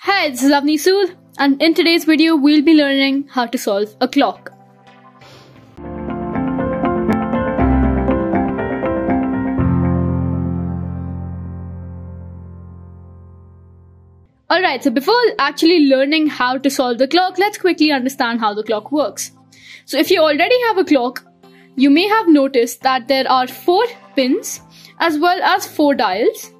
Hi, this is Avni Sood, and in today's video we'll be learning how to solve a clock. Alright, so before actually learning how to solve the clock, let's quickly understand how the clock works. So if you already have a clock, you may have noticed that there are 4 pins as well as 4 dials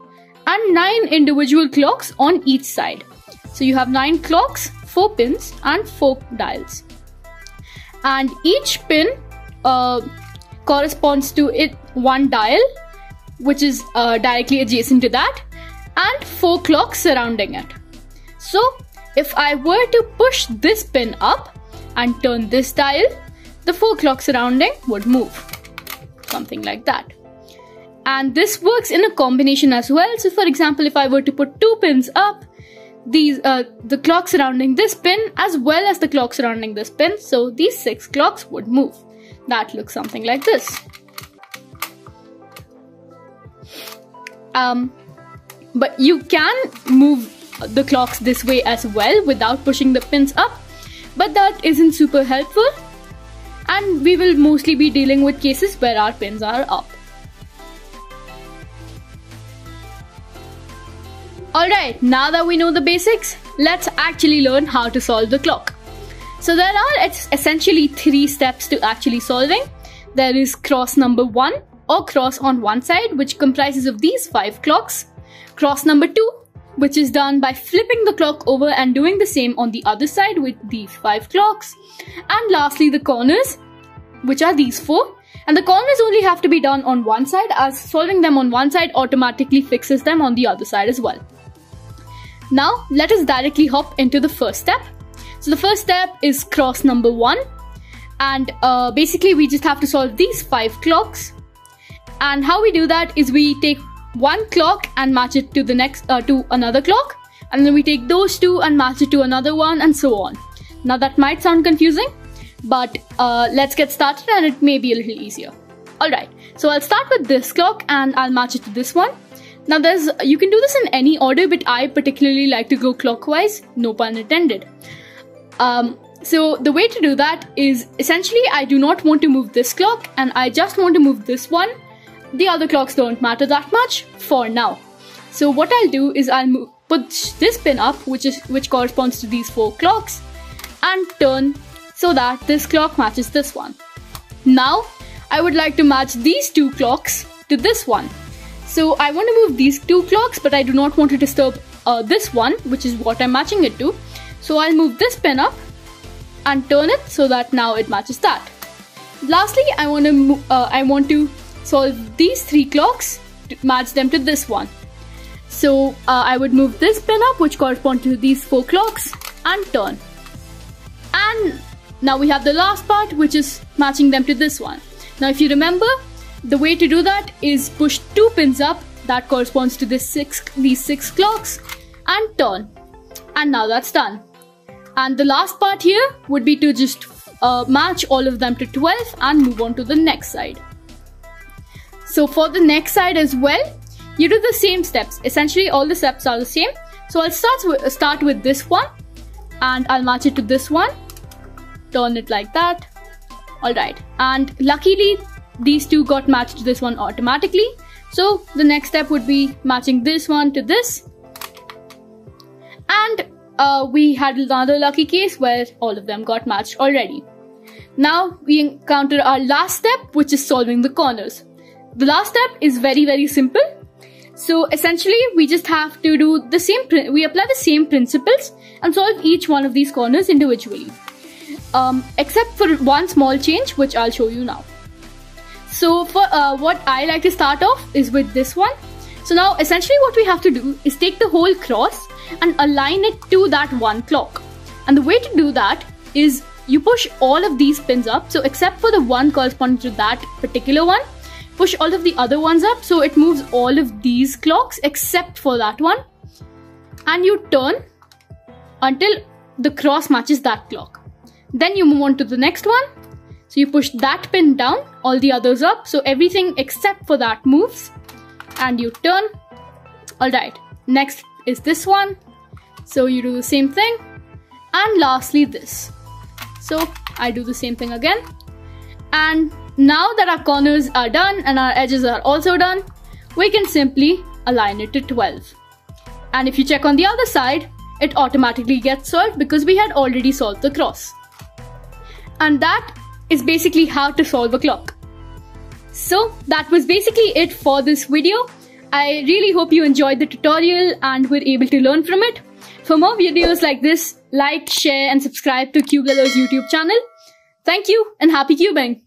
and 9 individual clocks on each side. So you have 9 clocks, 4 pins and 4 dials. And each pin corresponds to one dial, which is directly adjacent to that, and 4 clocks surrounding it. So if I were to push this pin up and turn this dial, the 4 clocks surrounding would move. Something like that. And this works in a combination as well. So for example, if I were to put 2 pins up, the clock surrounding this pin as well as the clock surrounding this pin, so these 6 clocks would move. That looks something like this. But you can move the clocks this way as well without pushing the pins up, but that isn't super helpful, and we will mostly be dealing with cases where our pins are up. Alright, now that we know the basics, let's actually learn how to solve the clock. So there are essentially 3 steps to actually solving. There is cross number 1 or cross on one side, which comprises of these 5 clocks. Cross number 2, which is done by flipping the clock over and doing the same on the other side with these 5 clocks. And lastly, the corners, which are these 4. And the corners only have to be done on one side, as solving them on one side automatically fixes them on the other side as well. Now, let us directly hop into the first step. So the first step is cross number 1. And basically, we just have to solve these 5 clocks. And how we do that is we take one clock and match it to the next to another clock. And then we take those 2 and match it to another one, and so on. Now that might sound confusing, but let's get started and it may be a little easier. Alright, so I'll start with this clock and I'll match it to this one. Now you can do this in any order, but I particularly like to go clockwise, no pun intended. So the way to do that is essentially I do not want to move this clock and I just want to move this one. The other clocks don't matter that much for now. So what I'll do is I'll put this pin up, which corresponds to these 4 clocks, and turn so that this clock matches this one. Now I would like to match these 2 clocks to this one. So I want to move these 2 clocks, but I do not want to disturb this one, which is what I'm matching it to. So I'll move this pin up and turn it so that now it matches that. Lastly, I want to solve these 3 clocks to match them to this one. So I would move this pin up, which corresponds to these 4 clocks, and turn. And now we have the last part, which is matching them to this one. Now if you remember, the way to do that is push 2 pins up, that corresponds to these 6 clocks, and turn. And now that's done. And the last part here would be to just match all of them to 12 and move on to the next side. So for the next side as well, you do the same steps. Essentially all the steps are the same. So I'll start with this one and I'll match it to this one. Turn it like that. Alright, and luckily these 2 got matched to this one automatically. So the next step would be matching this one to this. And we had another lucky case where all of them got matched already. Now we encounter our last step, which is solving the corners. The last step is very, very simple. So essentially we just have to do the same, we apply the same principles and solve each one of these corners individually. Except for one small change, which I'll show you now. So for what I like to start off is with this one. So now essentially what we have to do is take the whole cross and align it to that one clock. And the way to do that is you push all of these pins up. So except for the one corresponding to that particular one, push all of the other ones up. So it moves all of these clocks except for that one. And you turn until the cross matches that clock. Then you move on to the next one. So you push that pin down, all the others up, so everything except for that moves, and you turn. Alright, next is this one. So you do the same thing. And lastly this. So I do the same thing again. And now that our corners are done and our edges are also done, we can simply align it to 12. And if you check on the other side, it automatically gets solved because we had already solved the cross. And that is basically how to solve a clock. So that was basically it for this video. I really hope you enjoyed the tutorial and were able to learn from it. For more videos like this, like, share and subscribe to CubeLeather's YouTube channel. Thank you and happy cubing!